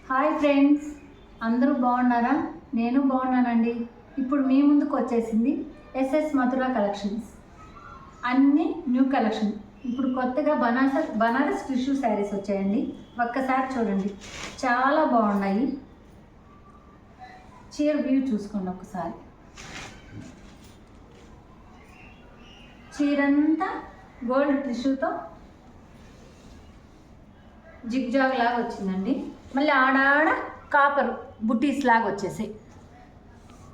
Hi friends, అందరూ బాగున్నారా? నేను బాగున్నానండి. ఇప్పుడు మీ ముందుకు వచ్చేసింది ఎస్ఎస్ మధుర కలెక్షన్స్. అన్ని న్యూ కలెక్షన్. ఇప్పుడు కొత్తగా బనారస్ టిష్యూ శారీస్ వచ్చాయండి. ఒక్కసారి చూడండి, చాలా బాగున్నాయి. చీర వ్యూ చూసుకోండి ఒకసారి. చీరంతా గోల్డ్ టిష్యూతో జిగ్జాగ్ లాగా వచ్చిందండి. మళ్ళీ ఆడాడ కాపర్ బుటీస్ లాగా వచ్చేసాయి.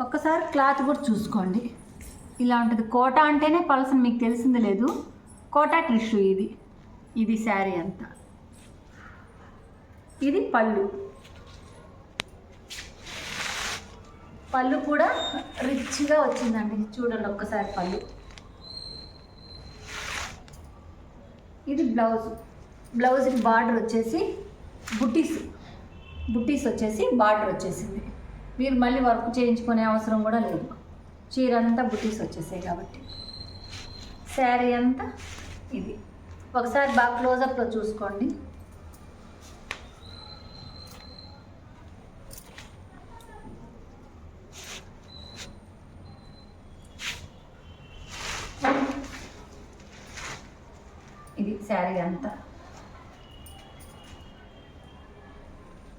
ఒక్కసారి క్లాత్ కూడా చూసుకోండి, ఇలా ఉంటుంది. కోటా అంటేనే పలసన, మీకు తెలిసింది లేదు. కోటా టిష్యూ ఇది శారీ అంతా. ఇది పళ్ళు కూడా రిచ్గా వచ్చిందండి. చూడండి ఒక్కసారి పళ్ళు. ఇది బ్లౌజ్కి బార్డర్ వచ్చేసి బుట్టీస్ వచ్చేసి బార్డర్ వచ్చేసింది. మీరు మళ్ళీ వర్క్ చేయించుకునే అవసరం కూడా లేదు. చీర అంతా బుట్టీస్ వచ్చేసాయి కాబట్టి. శారీ అంతా ఇది. ఒకసారి బాగా క్లోజప్లో చూసుకోండి. ఇది శారీ అంతా.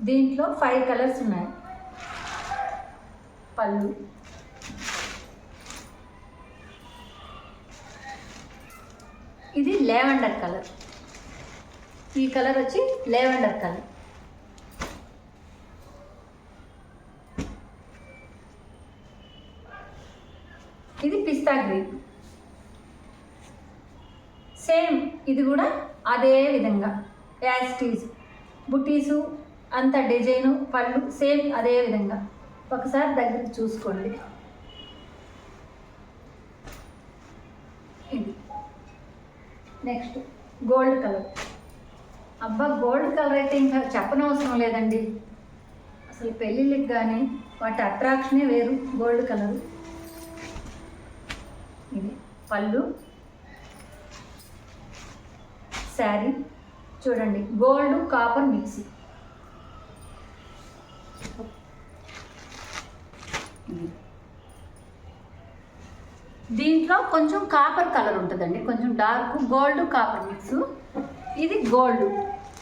దీంట్లో 5 కలర్స్ ఉన్నాయి. పళ్ళు, ఇది లెవెండర్ కలర్. ఈ కలర్ వచ్చి లెవెండర్ కలర్. ఇది పిస్తా గ్రీన్. సేమ్ ఇది కూడా అదే విధంగా యాస్టీజ్ బుటీసు అంత డిజైను, పళ్ళు సేమ్ అదే విధంగా. ఒకసారి దగ్గరికి చూసుకోండి. ఇది నెక్స్ట్ గోల్డ్ కలర్. అబ్బా, గోల్డ్ కలర్ అయితే ఇంకా చెప్పనవసరం లేదండి. అసలు పెళ్ళిళ్ళకి కానీ వాటి అట్రాక్షనే వేరు. Gold colour. ఇది పళ్ళు, శారీ చూడండి, గోల్డ్ కాపర్ మిక్సీ. దీంట్లో కొంచెం కాపర్ కలర్ ఉంటుందండి, కొంచెం డార్క్ గోల్డ్ కాపర్ మిక్స్. ఇది గోల్డ్,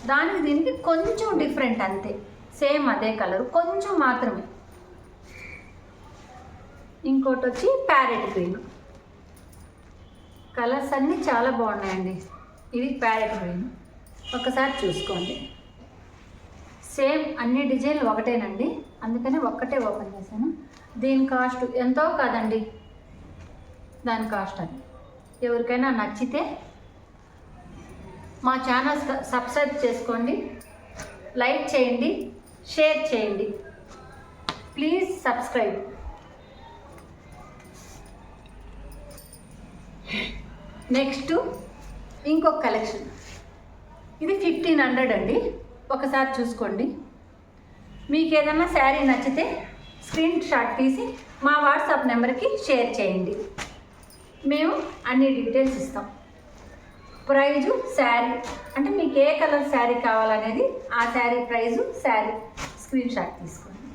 దానికి దీనికి కొంచెం డిఫరెంట్ అంతే. సేమ్ అదే కలర్, కొంచెం మాత్రమే. ఇంకోటి వచ్చి ప్యారెట్ గ్రీన్. కలర్స్ అన్నీ చాలా బాగున్నాయండి. ఇది ప్యారెట్ గ్రీన్. ఒకసారి చూసుకోండి. సేమ్ అన్ని డిజైన్లు ఒకటేనండి, అందుకని ఒక్కటే ఓపెన్ చేశాను. దీని కాస్ట్ ఎంతో కాదండి, దాని కాస్ట్ అది. ఎవరికైనా నచ్చితే మా ఛానల్ సబ్స్క్రైబ్ చేసుకోండి, లైక్ చేయండి, షేర్ చేయండి. Please subscribe. నెక్స్ట్ ఇంకొక కలెక్షన్. ఇది 1500 అండి. ఒకసారి చూసుకోండి. మీకు ఏదైనా శారీ నచ్చితే స్క్రీన్ షాట్ తీసి మా వాట్సాప్ నెంబర్కి షేర్ చేయండి. మేము అన్ని డీటెయిల్స్ ఇస్తాం. ప్రైజు, శారీ అంటే మీకు ఏ కలర్ శారీ కావాలనేది, ఆ sari price, sari screenshot తీసుకోండి.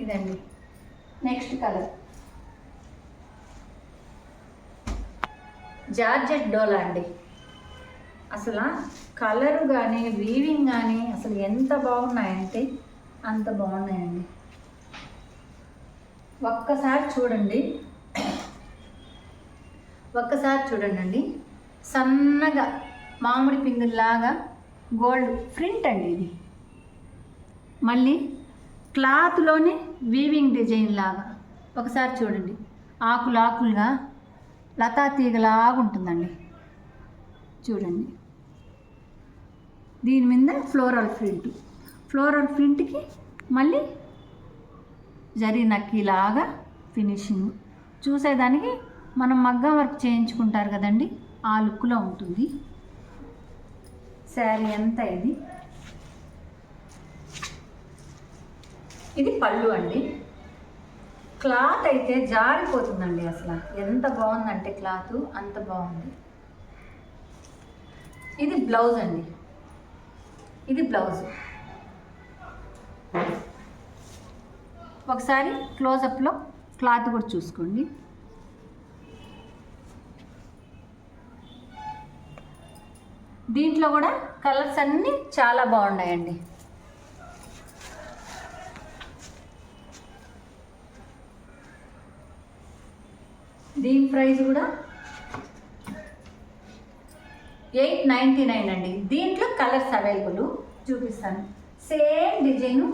ఇదండి నెక్స్ట్ కలర్. జార్జెట్ డోలా అండి. అసలు కలరు కానీ వీవింగ్ కానీ అసలు ఎంత బాగున్నాయంటే అంత బాగున్నాయండి. ఒక్కసారి చూడండి. సన్నగా మామిడి పిందుల్లాగా గోల్డ్ ప్రింట్ అండి ఇది. మళ్ళీ క్లాత్లోనే వీవింగ్ డిజైన్ లాగా. ఒకసారి చూడండి, ఆకులుగా లతా తీగలాగా ఉంటుందండి. చూడండి, దీని మీద ఫ్లోరల్ ప్రింట్కి మళ్ళీ జరీ నక్కీలాగా ఫినిషింగ్. చూసేదానికి మనం మగ్గం వర్క్ చేయించుకుంటారు కదండి, ఆ లుక్లో ఉంటుంది. శారీ అంతా ఇది పళ్ళు అండి. క్లాత్ అయితే జారిపోతుందండి. అసలు ఎంత బాగుందంటే క్లాత్ అంత బాగుంది. ఇది బ్లౌజ్ అండి. ఇది బ్లౌజ్. ఒకసారి క్లోజప్లో క్లాత్ కూడా చూసుకోండి. దీంట్లో కూడా కలర్స్ అన్నీ చాలా బాగున్నాయండి. దీని ప్రైస్ కూడా 899 అండి. దీంట్లో కలర్స్ అవైలబుల్ చూపిస్తాను. సేమ్ డిజైను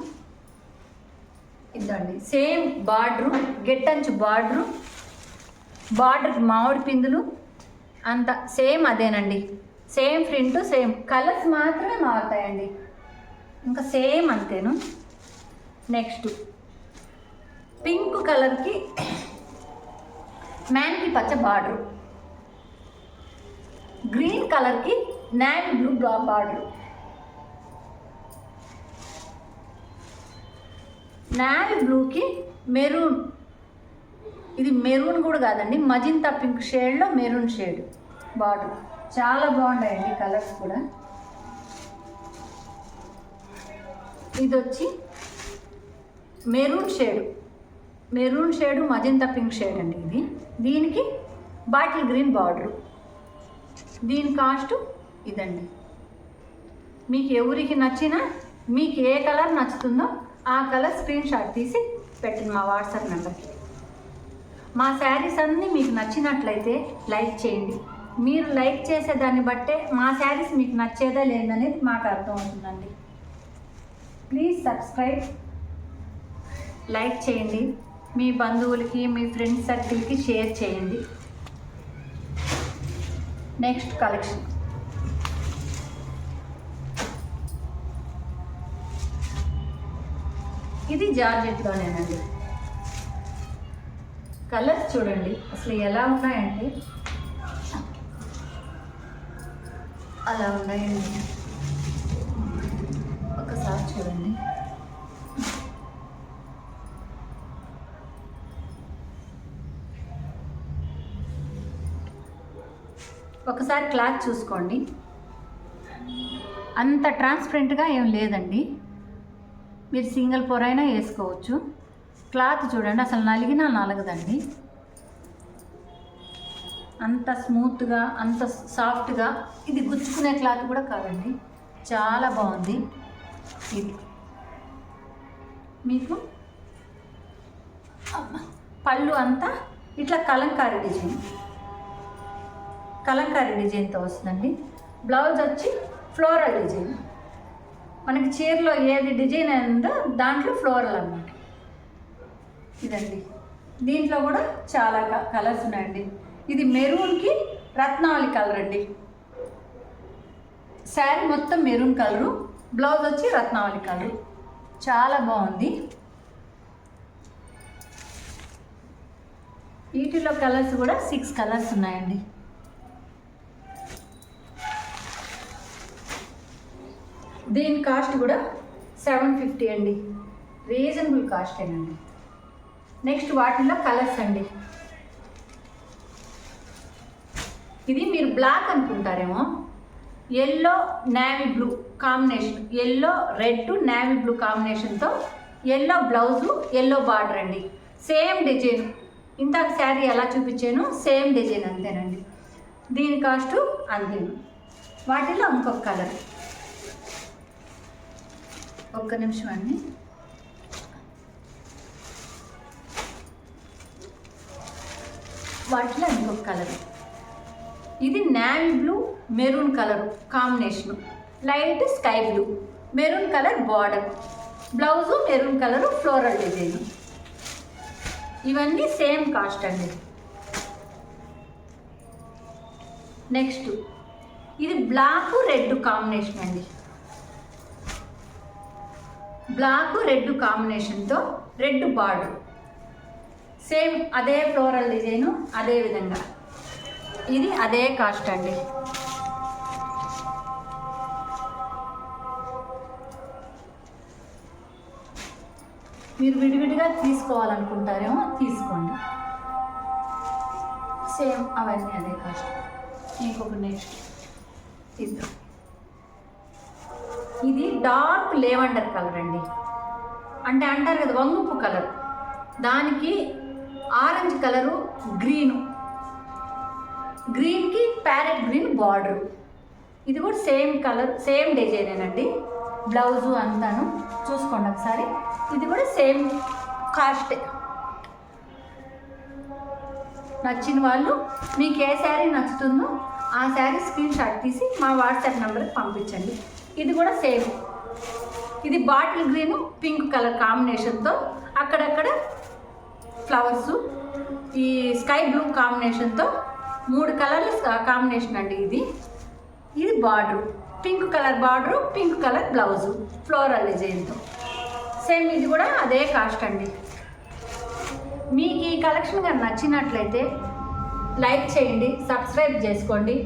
ఇదండి, సేమ్ బార్డరు, గెట్టంచు బార్డరు, మామిడి పిందులు అంత సేమ్ అదేనండి. సేమ్ ప్రింట్, సేమ్ కలర్స్ మాత్రమే మారుతాయండి, ఇంకా సేమ్ అంతేను. నెక్స్ట్ పింక్ కలర్కి మ్యాన్కి పచ్చ బార్డరు, గ్రీన్ కలర్కి నేవీ బ్లూ బార్డరు, నేవీ బ్లూకి మెరూన్, ఇది మెరూన్ కూడా కాదండి, మజింతా పింక్ షేడ్లో మెరూన్ షేడ్ బార్డర్. చాలా బాగున్నాయండి కలర్స్ కూడా. ఇది వచ్చి maroon shade magenta pink shade అండి ఇది. దీనికి బాటిల్ గ్రీన్ బార్డరు. దీని కాస్ట్ ఇదండి. మీకు ఎవరికి నచ్చినా, మీకు ఏ కలర్ నచ్చుతుందో ఆ కలర్ స్క్రీన్ షాట్ తీసి పెట్టండి మా వాట్సాప్ నెంబర్కి. మా శారీస్ అన్నీ మీకు నచ్చినట్లయితే లైక్ చేయండి. మీరు లైక్ చేసేదాన్ని బట్టే మా శారీస్ మీకు నచ్చేదా లేదనేది మాకు అర్థమవుతుందండి. ప్లీజ్ సబ్స్క్రైబ్, లైక్ చేయండి, మీ బంధువులకి, మీ ఫ్రెండ్స్ సర్కిల్కి షేర్ చేయండి. నెక్స్ట్ కలెక్షన్ ఇది జార్జెట్లోనేనండి. కలర్స్ చూడండి అసలు ఎలా ఉన్నాయంటే అలా ఉన్నాయండి. ఒకసారి చూడండి. ఒకసారి క్లాత్ చూసుకోండి, అంత ట్రాన్స్పరెంట్గా ఏం లేదండి. మీరు సింగిల్ పొరైనా వేసుకోవచ్చు. క్లాత్ చూడండి అసలు నలిగినా నలగదండి. అంత స్మూత్గా, అంత సాఫ్ట్గా, ఇది గుచ్చుకునే క్లాత్ కూడా కాదండి, చాలా బాగుంది. ఇది మీకు పళ్ళు అంతా ఇట్లా కలంకారీ డిజైన్తో వస్తుందండి. బ్లౌజ్ వచ్చి ఫ్లోరల్ డిజైన్. మనకి చీరలో ఏది డిజైన్ ఉందో దాంట్లో ఫ్లోరల్ అన్నమాట. ఇదండి. దీంట్లో కూడా చాలా కలర్స్ ఉన్నాయండి. ఇది మెరూన్కి రత్నావళి కలర్ అండి. శారీ మొత్తం మెరూన్ కలరు, బ్లౌజ్ వచ్చి రత్నావళి కలరు. చాలా బాగుంది. వీటిలో కలర్స్ కూడా 6 కలర్స్ ఉన్నాయండి. దీని కాస్ట్ కూడా 750 అండి, రీజనబుల్ కాస్టేనండి. నెక్స్ట్ వాటిల్లో కలర్స్ అండి. ఇది మీరు బ్లాక్ అనుకుంటారేమో, yellow navy blue combination, yellow red navy blue కాంబినేషన్తో ఎల్లో బ్లౌజు, ఎల్లో బార్డర్ అండి. సేమ్ డిజైన్, ఇందాక శారీ ఎలా చూపించాను సేమ్ డిజైన్ అంతేనండి. దీని కాస్టు అంతేను. వాటిలో ఇంకొక కలర్, ఒక్క నిమిషం అండి. వాటిలో ఇంకొక కలర్, ఇది navy blue maroon colour combination, light sky blue, maroon colour border, blouse maroon colour, floral design. ఇవన్నీ సేమ్ కాస్ట్ అండి. నెక్స్ట్ ఇది బ్లాక్ రెడ్ కాంబినేషన్ అండి. బ్లాక్ రెడ్ కాంబినేషన్తో రెడ్ బార్డర్, సేమ్ అదే ఫ్లోరల్ డిజైను, అదే విధంగా ఇది అదే కాస్ట్ అండి. మీరు విడివిడిగా తీసుకోవాలనుకుంటారేమో తీసుకోండి, సేమ్ అవన్నీ అదే కాస్ట్. ఇంకొక నెక్స్ట్ ఇద్దాం. ఇది డార్క్ లేవెండర్ కలర్ అండి, అంటే అంటారు కదా వంగుపు కలర్, దానికి ఆరెంజ్ కలరు గ్రీన్కి ప్యారెట్ గ్రీన్ బార్డరు. ఇది కూడా సేమ్ కలర్ సేమ్ డిజైనేనండి, బ్లౌజు అంతాను చూసుకోండి ఒకసారి. ఇది కూడా సేమ్ కాస్టే. నచ్చిన వాళ్ళు మీకు ఏ శారీ నచ్చుతుందో ఆ శారీ స్క్రీన్ షాట్ తీసి మా వాట్సాప్ నెంబర్కి పంపించండి. ఇది కూడా సేమ్, ఇది బాటిల్ గ్రీను పింక్ కలర్ కాంబినేషన్తో అక్కడక్కడ ఫ్లవర్స్, ఈ స్కై బ్లూ కాంబినేషన్తో 3 కలర్ల కాంబినేషన్ అండి. ఇది border, pink colour border, pink colour blouse floral డిజైన్తో సేమ్. ఇది కూడా అదే కాస్ట్ అండి. మీకు ఈ కలెక్షన్ కానీ నచ్చినట్లయితే లైక్ చేయండి, సబ్స్క్రైబ్ చేసుకోండి.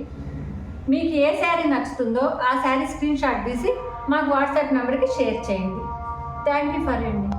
మీకు ఏ శారీ నచ్చుతుందో ఆ శారీ స్క్రీన్ షాట్ తీసి మాకు వాట్సాప్ నెంబర్కి షేర్ చేయండి. Thank you for ending.